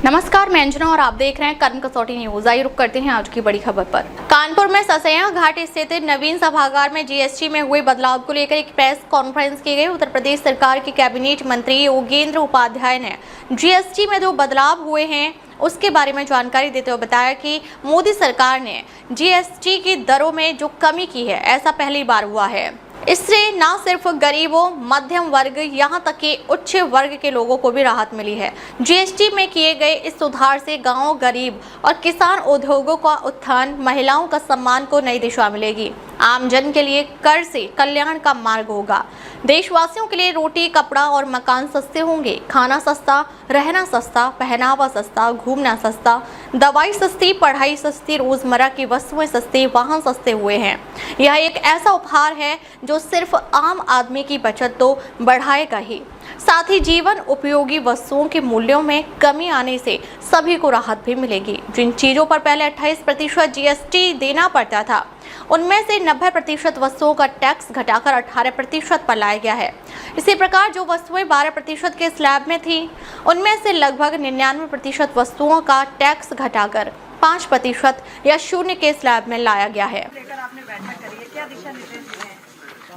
नमस्कार, मैं अंजना और आप देख रहे हैं कर्म कसौटी न्यूज। आइए रुक करते हैं आज की बड़ी खबर पर। कानपुर में ससैया घाट स्थित नवीन सभागार में जीएसटी में हुए बदलाव को लेकर एक प्रेस कॉन्फ्रेंस की गई। उत्तर प्रदेश सरकार के कैबिनेट मंत्री योगेंद्र उपाध्याय ने जीएसटी में जो बदलाव हुए हैं उसके बारे में जानकारी देते हुए बताया कि मोदी सरकार ने जीएसटी की दरों में जो कमी की है, ऐसा पहली बार हुआ है। इससे न सिर्फ गरीबों, मध्यम वर्ग, यहाँ तक कि उच्च वर्ग के लोगों को भी राहत मिली है। जीएसटी में किए गए इस सुधार से गांव, गरीब और किसान उद्योगों का उत्थान, महिलाओं का सम्मान को नई दिशा मिलेगी। आम जन के लिए कर से कल्याण का मार्ग होगा। देशवासियों के लिए रोटी, कपड़ा और मकान सस्ते होंगे। खाना सस्ता, रहना सस्ता, पहनावा सस्ता, घूमना सस्ता, दवाई सस्ती, पढ़ाई सस्ती, रोजमर्रा की वस्तुएं सस्ती, वाहन सस्ते हुए हैं। यह एक ऐसा उपहार है जो सिर्फ आम आदमी की बचत तो बढ़ाएगा ही, साथ ही जीवन उपयोगी वस्तुओं के मूल्यों में कमी आने से सभी को राहत भी मिलेगी। जिन चीजों पर पहले 28% जीएसटी देना पड़ता था, उनमें से 90% वस्तुओं का टैक्स घटाकर 18% पर लाया गया है। इसी प्रकार जो वस्तुएं 12% के स्लैब में थी, उनमें से लगभग 99% वस्तुओं का टैक्स घटाकर 5% या 0 के स्लैब में लाया गया है।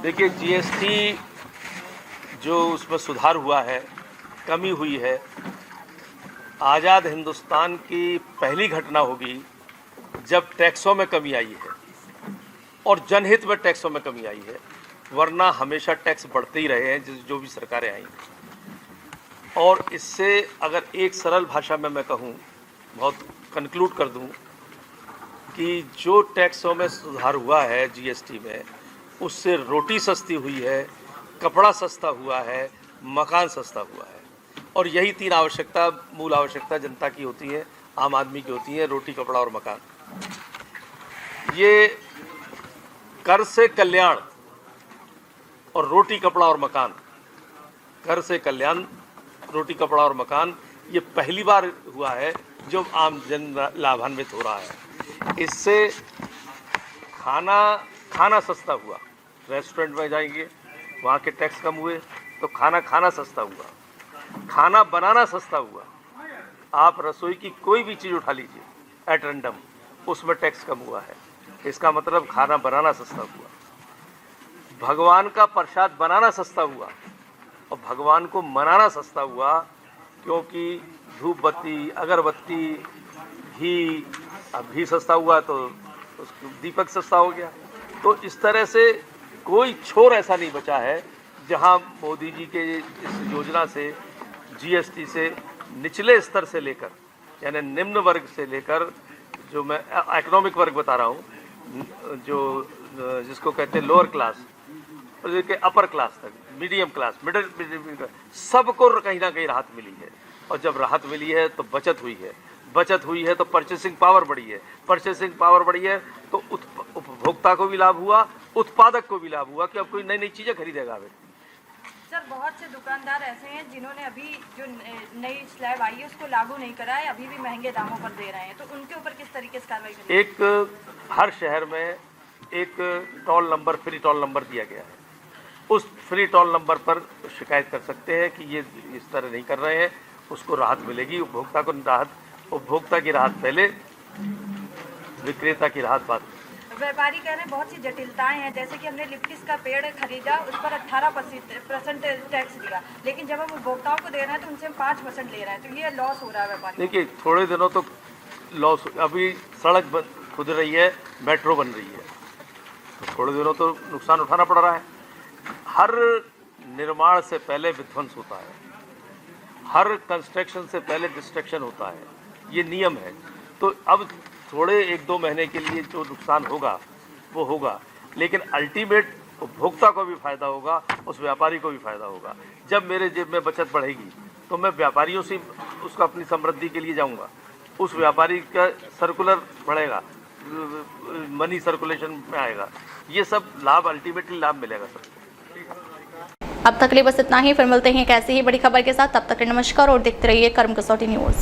देखिए, जीएसटी जो उसमें सुधार हुआ है, कमी हुई है, आज़ाद हिंदुस्तान की पहली घटना होगी जब टैक्सों में कमी आई है और जनहित में टैक्सों में कमी आई है। वरना हमेशा टैक्स बढ़ते ही रहे हैं जो भी सरकारें आई। और इससे अगर एक सरल भाषा में मैं कहूँ, बहुत कंक्लूड कर दूँ कि जो टैक्सों में सुधार हुआ है जीएसटी में, उससे रोटी सस्ती हुई है, कपड़ा सस्ता हुआ है, मकान सस्ता हुआ है। और यही तीन आवश्यकता, मूल आवश्यकता जनता की होती है, आम आदमी की होती है, रोटी, कपड़ा और मकान। ये कर से कल्याण और रोटी, कपड़ा और मकान, कर से कल्याण, रोटी, कपड़ा और मकान, ये पहली बार हुआ है जो आम जन लाभान्वित हो रहा है। इससे खाना सस्ता हुआ। रेस्टोरेंट में जाएंगे, वहाँ के टैक्स कम हुए तो खाना सस्ता हुआ। खाना बनाना सस्ता हुआ। आप रसोई की कोई भी चीज़ उठा लीजिए एट रैंडम, उसमें टैक्स कम हुआ है। इसका मतलब खाना बनाना सस्ता हुआ। भगवान का प्रसाद बनाना सस्ता हुआ और भगवान को मनाना सस्ता हुआ, क्योंकि धूप बत्ती, अगरबत्ती, घी सस्ता हुआ तो दीपक सस्ता हो गया। तो इस तरह से कोई छोर ऐसा नहीं बचा है जहां मोदी जी के इस योजना से जीएसटी से निचले स्तर से लेकर, यानी निम्न वर्ग से लेकर, जो मैं इकोनॉमिक वर्ग बता रहा हूं, जो जिसको कहते हैं लोअर क्लास, और जो कि अपर क्लास तक, मीडियम क्लास, मिडिल, सबको कहीं ना कहीं राहत मिली है। और जब राहत मिली है तो बचत हुई है तो परचेसिंग पावर बढ़ी है। परचेसिंग पावर बढ़ी है तो उपभोक्ता को भी लाभ हुआ, उत्पादक को भी लाभ हुआ कि अब कोई नई चीज़ें खरीदेगा। सर, बहुत से दुकानदार ऐसे हैं जिन्होंने अभी जो नई स्लैब आई है उसको लागू नहीं करा है, अभी भी महंगे दामों पर दे रहे हैं, तो उनके ऊपर किस तरीके से कार्रवाई करेंगे? एक हर शहर में एक toll number, free toll number दिया गया है। उस फ्री टोल नंबर पर शिकायत कर सकते हैं कि ये इस तरह नहीं कर रहे हैं, उसको राहत मिलेगी। उपभोक्ता की राहत पहले, विक्रेता की राहत बाद। व्यापारी कह रहे हैं बहुत सी जटिलताएं हैं, जैसे कि हमने लिप्टिस का पेड़ खरीदा, उस पर 18% टैक्स दिया, लेकिन जब हम उपभोक्ताओं को दे रहे हैं तो उनसे हम 5% ले रहे हैं, तो ये लॉस हो रहा है व्यापारी। देखिए, थोड़े दिनों तो लॉस, अभी सड़क खुद रही है, मेट्रो बन रही है, तो थोड़े दिनों तो नुकसान उठाना पड़ रहा है। हर निर्माण से पहले विध्वंस होता है, हर कंस्ट्रक्शन से पहले डिस्ट्रक्शन होता है, ये नियम है। तो अब थोड़े 1-2 महीने के लिए जो नुकसान होगा वो होगा, लेकिन अल्टीमेट उपभोक्ता को भी फायदा होगा, उस व्यापारी को भी फायदा होगा। जब मेरे जेब में बचत बढ़ेगी तो मैं व्यापारियों से उसका अपनी समृद्धि के लिए जाऊंगा, उस व्यापारी का सर्कुलर बढ़ेगा, मनी सर्कुलेशन में आएगा। ये सब लाभ, अल्टीमेटली लाभ मिलेगा सबको। अब तक के लिए बस इतना ही, फिर मिलते हैं एक ऐसी ही बड़ी खबर के साथ। तब तक के नमस्कार और देखते रहिए कर्म कसौटी न्यूज।